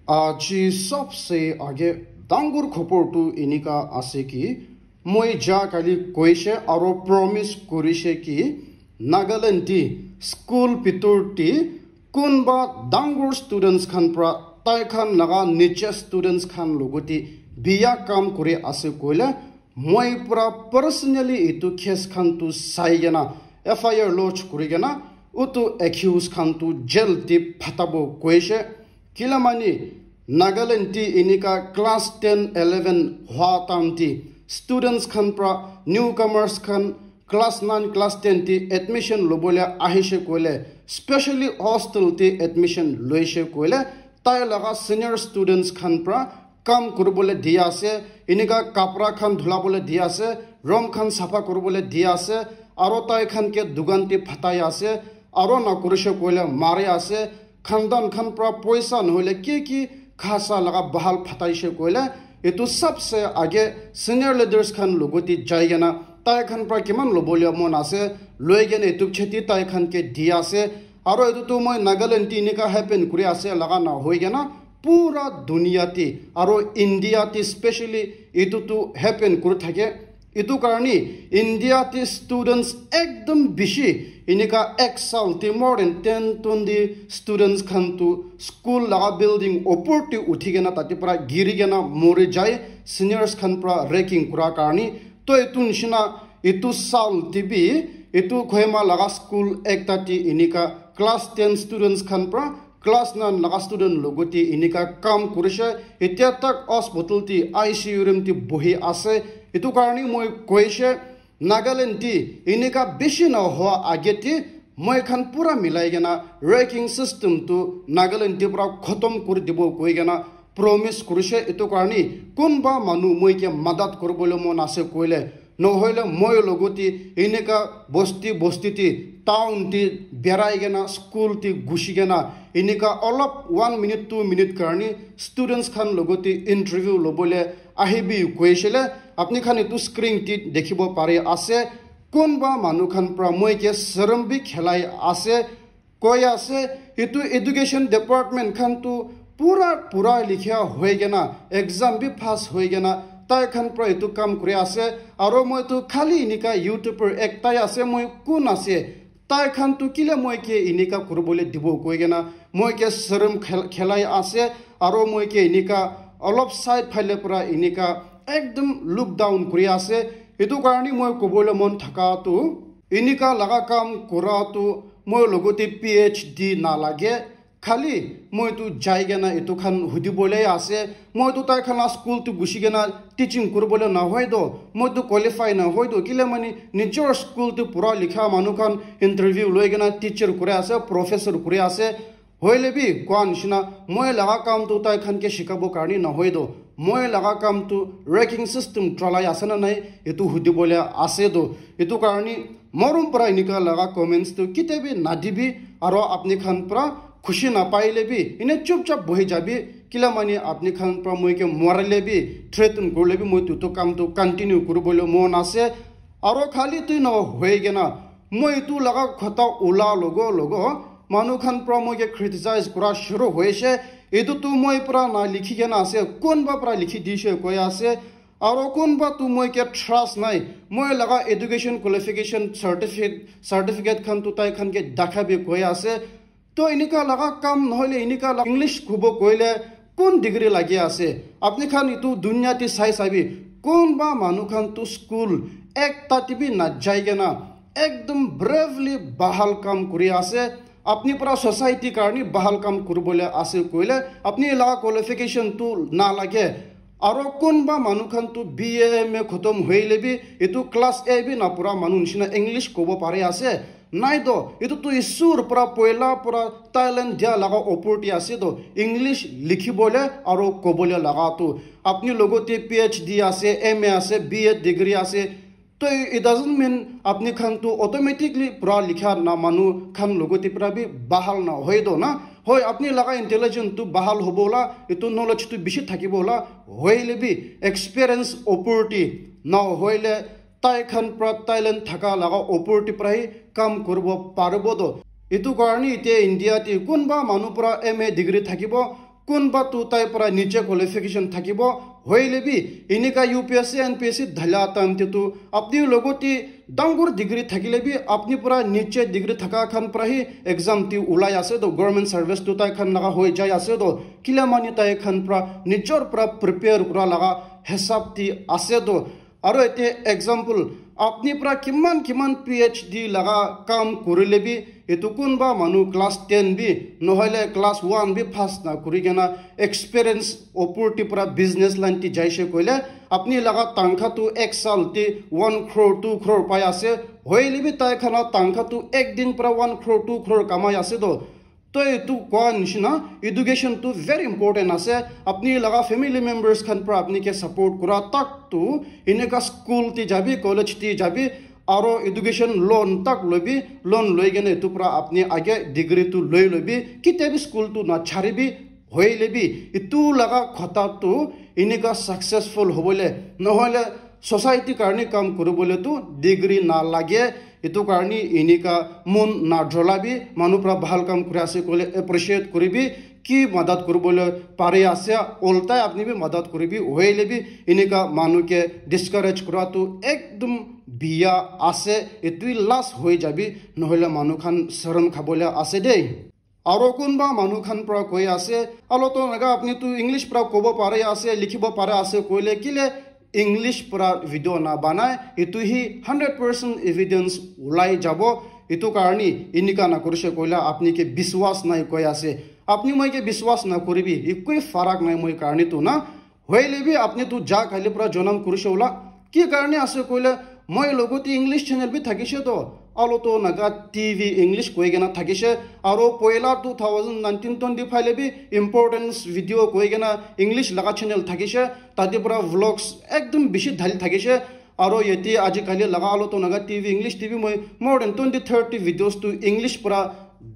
आज सबसे आगे डांगुर खबर तो इनिका आसे कि मैं जा काली कोइशे और प्रॉमिस करिशे कि नागालैंड टी स्कूल पितुर टी कुनबा डांगुर स्टूडेंट्स खान प्रा ताई खान लगा नीचे स्टूडेंट्स खान लोगोती बिया काम करे आसे कोइले मैं पूरा पर्सनली इतु केस खान तु साइगेना FIR लॉन्च करिगेना उतु एक्यूज खान तु जेल टी फटाबो कोइशे किलामानी नागालैंड टी इनिका क्लास 10 11 हुआ टाउन टी स्टूडेंट्स खान प्रा न्यू कमर्स खान क्लास 9 क्लास 10 टी एडमिशन लोबोले आहिशे कोइले स्पेशली हॉस्टल टी एडमिशन लोइशे कोइले ताय लगा सीनियर स्टूडेंट्स खान प्रा काम करबोले दिया से इनिका कपड़ा खान धुलाबोले दिया से रूम खान साफा करबोले दिया से आरो ताय खान के दुकान टी फटाय आसे आरो ना कुरशे कोइले मारे आसे खानदान खान प्रा पैसा नहले की खासा लगा बहाल फटाइशे कोइले इतु सबसे आगे सीनियर लीडर्स खान लोगोती जायगेना ताय खान प्रा किमान लोबोलिया मन आसे लोयगेने इतु खेती ताय खान के दिया से आरो इतु तो मैं नागालैंड टी निका हैपेन कुरे आसे लगा ना होइगेना पूरा दुनिया ती आरो इंडिया ती स्पेशली इतु तो हैपेन कुर थाके इतु कारणी इंडिया ती स्टूडेंट्स एकदम बिशी इनिका एक साल ती मोर देन 10-20 स्टूडेंट्स खान तु स्कूल लगा बिल्डिंग ऊपर ती उठिगेना ताति परा गिरिगेना मोरे जाय सीनियर्स खान परा रैकिंग कुरा कारणी तो इतु निशिना इतु साल टीबी इतु खोयमा लगा स्कूल एक ताति इनिका क्लास 10 स्टूडेंट्स खान परा क्लास 9 लगा स्टूडेंट लोगोती इनिका काम कुरिशे इत्या तक हॉस्पिटल ती ICU रूम ती बही आसे इतु कारणी मैं कोइशे नागालैंड टी इनिका बेसी न हुआ आगे ती मैं खान पूरा मिलाइगेना रैंकिंग सिस्टम तो नागालैंड टी पूरा खत्म कर दिबो कोइगेना प्रॉमिस करिसे इतु कारणी कोनबा मानु मैं के मदद करबोले मन आसे कोइले নহলে মই লগতি ইনেকা বস্তি তি টাউন তি বেরাইগেনা স্কুল তি গুছিগেনা ইনেকা অলপ 1 মিনিট 2 মিনিট কারণে স্টুডেন্টস খান লগতি ইন্টারভিউ লবলে আহিবি কইছিলে আপনি খান ইতু স্ক্রিন তি দেখিব পারে আছে কোনবা মানু খান প্রা মই কে শরমবি খেলাই আছে কই আছে ইতু এডুকেশন ডিপার্টমেন্ট খান তু पूरा लिखिया होइगेना एग्जाम भी पास होइगेना ताय खान प्रा इतु काम करे आसे आरो मैं तो खाली इनिका यूट्यूब पर एक ताय आसे मैं कोन आसे ताय खान तो किले मैं के इनिका करबोले दिबो कोइगेना मैं के शरम खेलाई आसे आरो मैं के इनिका अलप साइड फाइले पुरा इनिका एकदम लुक डाउन करे आसे इतु कारणी मैं कबोले मन थाका तो इनिका लगा काम करा तो मैं लगोते PhD ना लागे खाली मैं तो जाइगेना इतु खान हुदिबोले आसे मैं तो ताय खान स्कूल तो गुसिगेना टीचिंग करबोले ना होय दो मैं तो क्वालिफाई ना होय दो किले माने निजर स्कूल तो पूरा लिखा मानु खान इंटरव्यू लइगेना टीचर करे आसे प्रोफेसर करे आसे होइले भी कोन सिना मैं लगा काम तो ताय खान के शिकाबो कारणी ना होय दो मैं लगा काम तो रैंकिंग सिस्टम ट्रलाई आसना नै इतु हुदिबोले आसे दो इतु कारणी मरुम परा इनिका लगा कमेंट्स तो किते भी ना दिबी आरो अपनी खान परा खुशी ना पाइले भी इन्हें चुपचाप बही जाबी किला मानी अपनी खान पर मैं के मरले भी थ्रेटन करले भी मैं तो काम तो कंटिन्यू करबोले मन आसे आरो खाली तो न होइगेना मैं तो लगा खता उला लोगो मानु खान पर मैं के क्रिटिसाइज करा शुरू होइसे एदु तो मैं पूरा ना लिखिगेना आसे कोन बा पूरा लिखि दिसे कोइ आसे आरो कोन बा तो मैं के ट्रस्ट नाइ मैं लगा एजुकेशन क्वालिफिकेशन सर्टिफिकेट खान तो ताई खान के दाखाबे कोइ आसे तो इनिका लगा काम নহলে इनिका इंग्लिश खुबो कोइले कोन डिग्री लागि आसे अपनी खान इतु दुनिया ती साइ साबी कोन बा मानु खान तो स्कूल एक तातिबी ना जाइगेना एकदम ब्रेवली बहाल काम करि आसे अपनी पूरा सोसाइटी कारणी बहाल काम करबोले आसे कोइले अपनी लगा क्वालिफिकेशन तो ना लागे आरो कोन बा मानु खान तो BA में खत्म होइले भी इतु क्लास A भी ना पूरा मानु निसिना इंग्लिश कोबो पारे आसे नाइ दो इतु तो इसुर पूरा पहिला पूरा थाईलैंड दिया लगा अपॉर्चुनिटी आसे दो इंग्लिश लिखिबोले आरो कोबोले लगा तो अपनी लोगोते PhD आसे MA आसे BA डिग्री आसे तो इट डजंट मीन अपनी खान तो ऑटोमेटिकली पूरा लिखा ना मानु खान लोगोते पूरा भी बहाल ना होय दो ना होय अपनी लगा इंटेलिजेंट तो बहाल होबोला इतु नॉलेज तो बिशी থাকিबोला होइले भी एक्सपीरियंस अपॉर्चुनिटी ना होइले ताई खान प्रा थाईलैंड थाका लगा अपॉर्चुनिटी प्राय काम करबो पारबो दो इतु कारणी इते इंडिया ती कोनबा मानु पुरा MA डिग्री থাকিব কোনবা তো তাই পৰা নিচে কোয়ালিফিকেশন থাকিব হইলে বি ইনিকা UPSC NPSC ঢালা টাইমতে তো আপনি লগতি ডাঙৰ ডিগ্ৰী থাকিলে বি আপনি পৰা নিচে ডিগ্ৰী থাকা খান প্ৰাহি এক্সাম টি উলাই আছে তো গভৰ্নমেন্ট সাৰ্ভিস তো তাই খান লগা হৈ যায় আছে তো কিলা মানি তাই খান পৰা নিজৰ পৰা প্ৰিপেয়াৰ কৰা লগা হিচাপ টি আছে তো আৰু এতে এক্সাম্পল আপনি পৰা কিমান PhD লগা কাম কৰিলে বি এটো কোনবা মানুহ ক্লাস 10 বি নহলে ক্লাস 1 বি পাস না কৰি কেনা এক্সপেৰিয়েন্স অপৰটি পৰা বিজনেস লাইন টি যাইছে কইলে আপনি লগা তাংখা তো এক সাল টি 1 crore 2 crore পাই আছে হইলে বি তাই খানা তাংখা তো এক দিন পৰা 1 crore 2 crore কামাই আছে তো তো এটো কোৱা নিচিনা এডুকেশন তো ভেৰি ইম্পৰ্টেন্ট আছে আপনি লগা ফ্যামিলি মেম্বাৰ্স খান পৰা আপনি কে সাপোৰ্ট কৰা তাক তো ইনেকা স্কুল তি যাবি কলেজ তি যাবি আৰু এডুকেশন লোন তাক লবি লোন লৈ গেনে এটো পৰা আপনি আগে ডিগ্ৰী তো লৈ লবি কিতাবি স্কুল তো না ছাড়িবি হইলেবি এটো লগা কথা তো ইনেকা সাকসেসফুল হবলে নহলে সোসাইটি কাৰণে কাম কৰিবলৈ তো ডিগ্ৰী না লাগে এটো কাৰণে ইনিকা মন না জ্বলাবি মানুহ পৰা ভাল কাম কৰি আছে কলে এপ্ৰিশিয়েট কৰিবি কি মদত কৰিবলৈ পাৰে আছে উল্টাই আপনি বি মদত কৰিবি হইলেবি ইনিকা মানুহকে ডিসকাৰেজ কৰাটো একদম বিয়া আছে এতুই লাস হৈ যাবি নহলে মানুহখান শৰম খাবলৈ আছে দেই আৰু কোনবা মানুহখান পৰা কৈ আছে আলোতো নাগা আপনি তো ইংলিশ পৰা ক'ব পাৰে আছে লিখিব পাৰে আছে কইলে কিলে इंग्लिश পৰা ভিডিও না বানায় এটো হি 100% এভিডেন্স উলাই যাব এটো কাৰণে ইনিকা না কৰিছে কইলা আপনি কে বিশ্বাস নাই কৈ আছে আপনি মই কে বিশ্বাস না কৰিবি একোই ফাৰাক নাই মই কাৰণে তো না হইলেবি আপনি তো যা খালি পৰা জনম কৰিছে ওলা কি কাৰণে আছে কইলে মই লগতি ইংলিশ চ্যানেল বি থাকিছে তো আলোতো নাগা টিভি ইংলিশ কৈ গেনা থাকিছে আৰু পয়লা 2019-20 ফাইলে বি ইম্পৰ্টেন্স ভিডিও কৈ গেনা ইংলিশ লগা চ্যানেল থাকিছে তাতে পৰা ভ্লগস একদম বেছি ঢালি থাকিছে আৰু এতি আজি কালি লগা আলোতো নাগা টিভি ইংলিশ টিভি মই more than 20-30 ভিডিওস তো ইংলিশ পৰা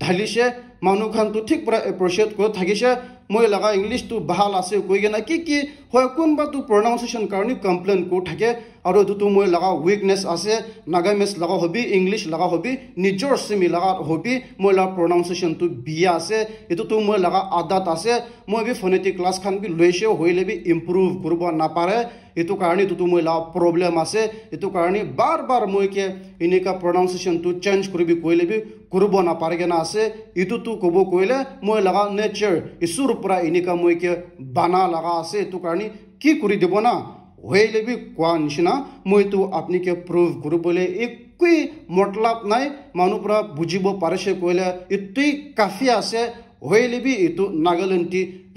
ঢালিছে মানুহখান তো ঠিক পৰা এপ্ৰিশিয়েট কৰি থাকিছে মই লগা ইংলিশ তো ভাল আছে কৈ গেনা কি হয় কোনবা তো প্ৰনাউন্সিয়েশন কাৰণে কমপ্লেইন কো থাকে আৰু দুটো মই লগা উইকনেস আছে নাগামিজ লগা হবি ইংলিশ লগা হবি নিজৰ সিমি লগা হবি মই লগা প্ৰনাউন্সিয়েশন তো বিয়া আছে এটো তো মই লগা আদত আছে মই বি ফনেটিক ক্লাস খান বি লৈছে হইলে বি ইমপ্ৰুভ কৰিব না পাৰে এটো কাৰণে তো মই লগা প্ৰবলেম আছে এটো কাৰণে বাৰ মই কে ইনিকা প্ৰনাউন্সিয়েশন তো চেঞ্জ কৰিবি কইলে বি কৰিব না পাৰেগে না আছে এটো তো কব কইলে মই লগা নেচাৰ ইসুৰ পৰা ইনিকা মই কে বানা লগা আছে এটো কাৰণে কি কৰি দিব না হইলে বি কোৱা নিচিনা মই তো আপনি কে প্ৰুভ কৰিবলৈ একোই মতলব নাই মানুহ পৰা বুজিব পাৰিছে কইলে এতুই কাফি আছে হইলে বি এটো নাগালেণ্ড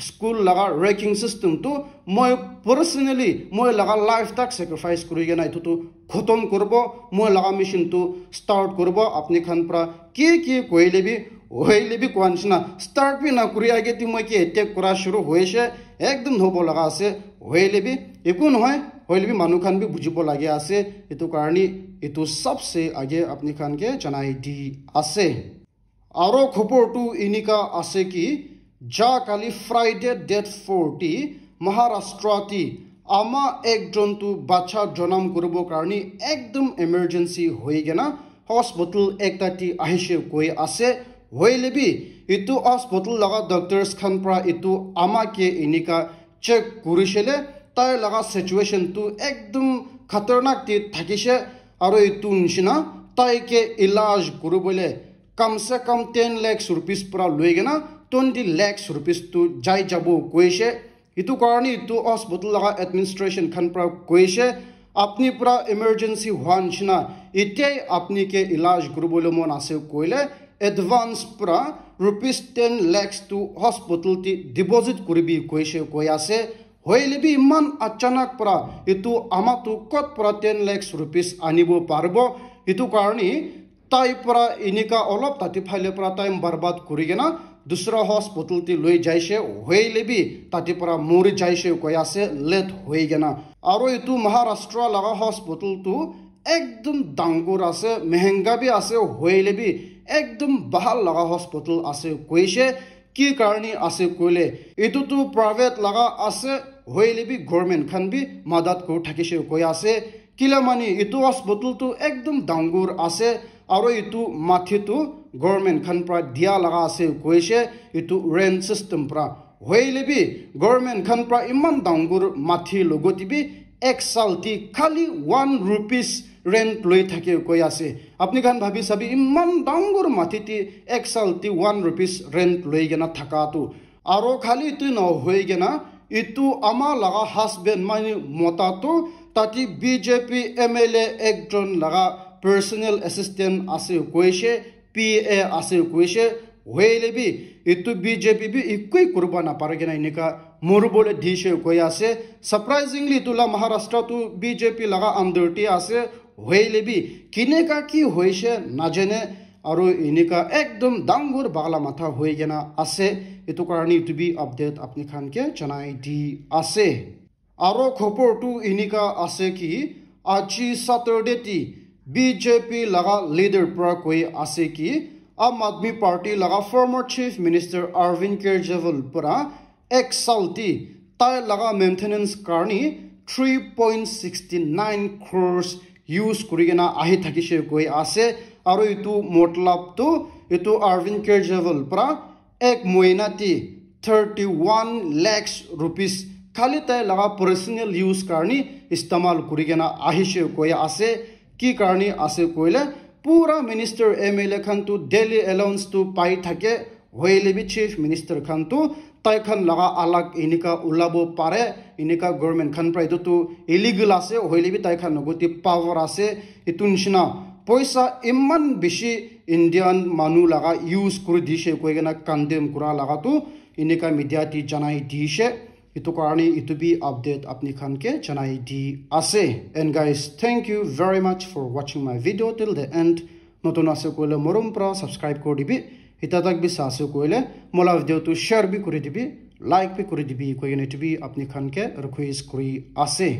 স্কুল লগা ৰেকিং সিস্টেম তো মই পাৰ্সোনালি মই লগা লাইফ তাক স্যাক্ৰিফাইস কৰি গেনা এটো তো খতম কৰব মই লগা মিশন তো স্টাৰ্ট কৰব আপনি খান পৰা কি কইলে বি হইলে বি কোৱা নিচিনা স্টাৰ্ট বি না কৰি আগে তি মই কি এটেক কৰা শুরু হয়েছে একদম হব লগা আছে হইলে বি একো নহয় হইলে বি মানুহ খান বি বুজিব লাগে আছে এটো কাৰণে এটো সবসে আগে আপনি খান কে জানাই দি আছে আৰু খবৰটো ইনিকা আছে কি যা কালি ফ্ৰাইডে ডেট 40 মহাৰাষ্ট্ৰতি আমা একজন তো বাচ্চা জন্ম কৰব কাৰণে একদম এমার্জেন্সি হৈ গেনা হসপিটাল একটাটি আহিছে কৈ আছে হইলেবি ইটো হসপিটাল লগা ডক্টরস খান পৰা ইটো আমাকে ইনিকা চেক কৰিছিলে তাই লগা সিচুয়েশন তো একদম খতৰনাক তি থাকিছে আৰু ইটো নিচিনা তাইকে ইলাজ কৰিবলৈ कम से कम 10 लाख रुपीस পৰা লৈ গেনা 20 लाख रुपीस তো যাই যাব কৈছে ইটো কাৰণে ইটো হসপিটাল লগা এডমিনিষ্ট্ৰেশন খান পৰা কৈছে আপনি পৰা ইমাৰ্জেন্সি হোৱা নিচিনা এতিয়াই আপনি কে ইলাজ কৰিবলৈ মন আছে কইলে এডভান্স পৰা रुपीस 10 लाख তো হসপিটাল তি ডিপোজিট কৰিবি কৈছে কৈ আছে হইলে বি ইমান আচানক পৰা ইটো আমাতো কত পৰা 10 लाख रुपीस আনিব পাৰব ইটো কাৰণে তাই পৰা ইনিকা অলপ তাতে ফাইলে পৰা টাইম বৰবাদ কৰি গেনা दूसरा हॉस्पिटल ती লৈ যাইছে হইলে বি তাতে পৰা মৰি যাইছে কৈ আছে লেট হৈ গেনা আৰু এটো মহাৰাষ্ট্ৰ লগা হস্পিটাল তো একদম ডাঙৰ আছে মেহেঙ্গা বি আছে হইলে বি একদম ভাল লগা হস্পিটাল আছে কৈছে কি কাৰণে আছে কইলে এটো তো প্ৰাইভেট লগা আছে হইলে বি গভৰ্নমেন্ট খান বি মদত কৰি থাকিছে কৈ আছে কিলা মানি এটো হস্পিটাল তো একদম ডাঙৰ আছে আৰু এটো মাথি তো গভৰ্নমেন্ট খান পৰা দিয়া লগা আছে কৈছে এটো ৰেন্ট সিস্টেম পৰা hoile bi government khan pra iman dangur mathi logoti bi ek salti khali 1 rupees rent loi thake koi ase apni khan bhabi sabi iman dangur mathi ti ek salti 1 rupees rent loi gena thaka tu aro khali tu no hoi gena itu ama laga husband mani mota tu tati BJP MLA ekjon laga personal assistant ase koise PA ase koise hoile bi itu BJP bi ikoi kurba na paragena inika morubole dishe koi ase surprisingly tula Maharashtra tu BJP laga under ti ase hoile bi kineka ki hoise najene aro inika ekdom dangur bagla matha hoigena ase itu karani to be update apni khan ke janai di ase aro khopor tu inika ase ki aji Saturday ti BJP laga leader pra koi ase ki Aam Aadmi Party laga former Chief Minister Arvind Kejriwal pura ek salti tai laga maintenance karni 3.69 crores use kurigena ahi thakise koi ase aro itu motlab tu itu Arvind Kejriwal pura ek moina ti 31 lakhs rupees khali tai laga personal use karni istemal kurigena ahise koi ase ki karni ase koile pura minister MLA khan tu daily allowance tu pai thake hoile bi chief minister khan tu tai khan laga alag inika ulabo pare inika government khan prai tu illegal ase hoile bi tai khan nogoti power ase itun shina poisa imman bishi Indian manu laga use kuri dishe koigena condemn kura laga tu inika media ti janai dishe itu karani itu bi update apni khan ke janai di ase and guys thank you very much for watching my video till the end notun ase koile morom pra subscribe kori dibi hita tak bi sase koile mola video tu share bi kori dibi like bi kori dibi koigena itu bi apni khan ke request kori ase